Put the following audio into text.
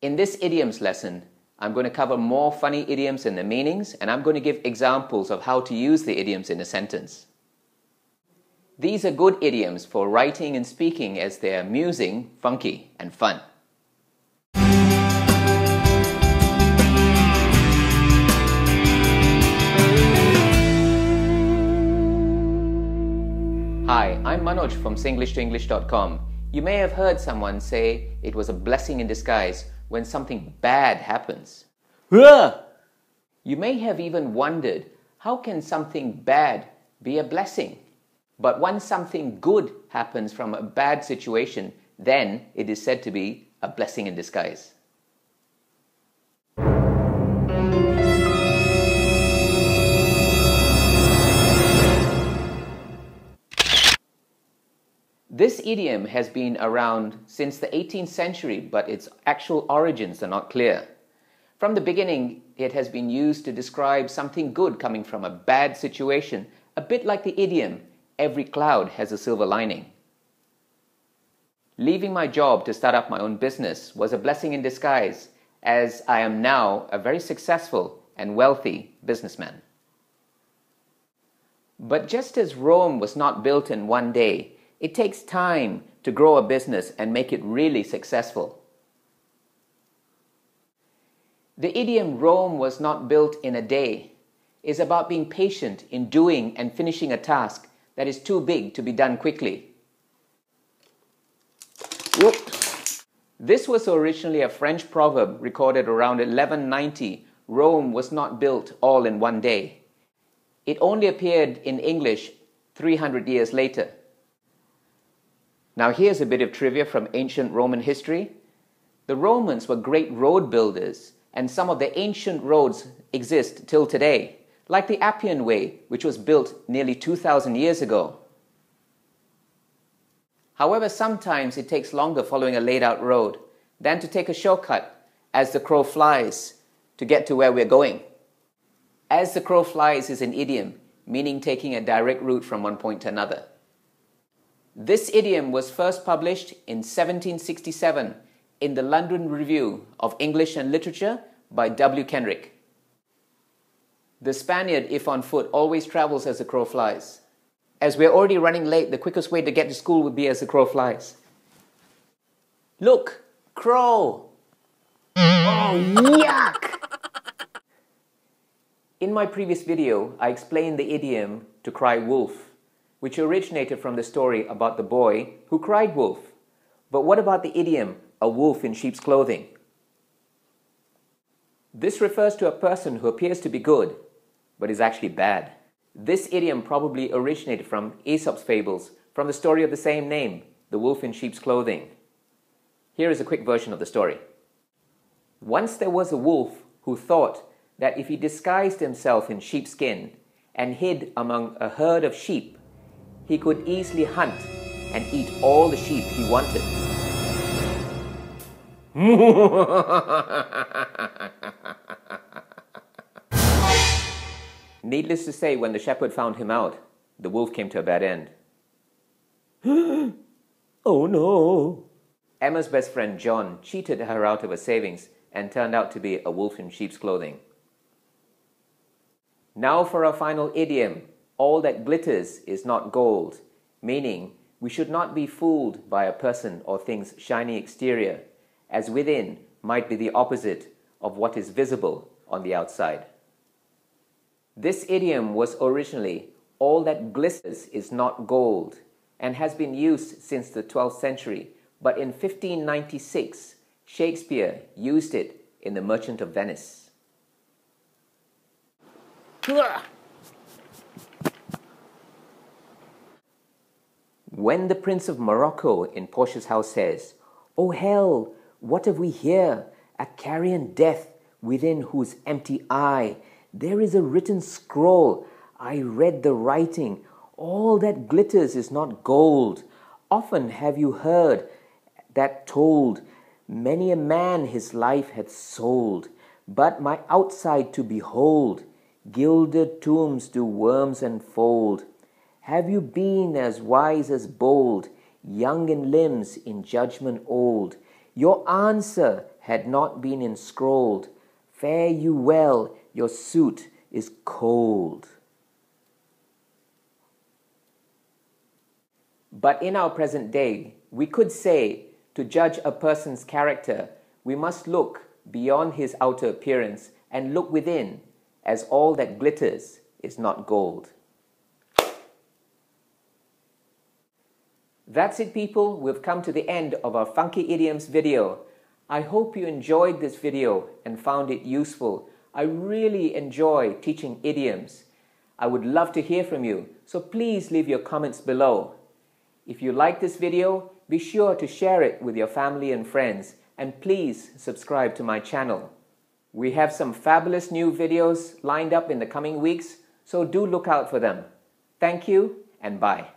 In this idioms lesson, I'm going to cover more funny idioms and their meanings, and I'm going to give examples of how to use the idioms in a sentence. These are good idioms for writing and speaking as they are amusing, funky, and fun. Hi, I'm Manoj from singlishtoenglish.com. You may have heard someone say it was a blessing in disguise when something bad happens. You may have even wondered, how can something bad be a blessing? But once something good happens from a bad situation, then it is said to be a blessing in disguise. This idiom has been around since the 18th century, but its actual origins are not clear. From the beginning, it has been used to describe something good coming from a bad situation, a bit like the idiom, "Every cloud has a silver lining." Leaving my job to start up my own business was a blessing in disguise, as I am now a very successful and wealthy businessman. But just as Rome was not built in one day, it takes time to grow a business and make it really successful. The idiom "Rome was not built in a day" is about being patient in doing and finishing a task that is too big to be done quickly. Whoops. This was originally a French proverb recorded around 1190. Rome was not built all in one day. It only appeared in English 300 years later. Now here's a bit of trivia from ancient Roman history. The Romans were great road builders, and some of the ancient roads exist till today, like the Appian Way, which was built nearly 2,000 years ago. However, sometimes it takes longer following a laid-out road than to take a shortcut as the crow flies to get to where we're going. As the crow flies is an idiom, meaning taking a direct route from one point to another. This idiom was first published in 1767 in the London Review of English and Literature by W. Kenrick. The Spaniard, if on foot, always travels as the crow flies. As we're already running late, the quickest way to get to school would be as the crow flies. Look, crow! Oh, yuck! In my previous video, I explained the idiom to cry wolf, which originated from the story about the boy who cried wolf. But what about the idiom, a wolf in sheep's clothing? This refers to a person who appears to be good, but is actually bad. This idiom probably originated from Aesop's fables, from the story of the same name, the wolf in sheep's clothing. Here is a quick version of the story. Once there was a wolf who thought that if he disguised himself in sheepskin and hid among a herd of sheep, he could easily hunt and eat all the sheep he wanted. Needless to say, when the shepherd found him out, the wolf came to a bad end. Oh no! Emma's best friend John cheated her out of her savings and turned out to be a wolf in sheep's clothing. Now for our final idiom. All that glitters is not gold, meaning we should not be fooled by a person or thing's shiny exterior, as within might be the opposite of what is visible on the outside. This idiom was originally "all that glitters is not gold" and has been used since the 12th century, but in 1596, Shakespeare used it in The Merchant of Venice. When the Prince of Morocco in Portia's house says, "Oh hell, what have we here? A carrion death within whose empty eye there is a written scroll. I read the writing. All that glitters is not gold. Often have you heard that told. Many a man his life hath sold. But my outside to behold, gilded tombs do worms enfold. Have you been as wise as bold, young in limbs, in judgment old? Your answer had not been enscrolled. Fare you well, your suit is cold. But in our present day, we could say, to judge a person's character, we must look beyond his outer appearance and look within, as all that glitters is not gold. That's it, people. We've come to the end of our Funky Idioms video. I hope you enjoyed this video and found it useful. I really enjoy teaching idioms. I would love to hear from you, so please leave your comments below. If you like this video, be sure to share it with your family and friends, and please subscribe to my channel. We have some fabulous new videos lined up in the coming weeks, so do look out for them. Thank you and bye.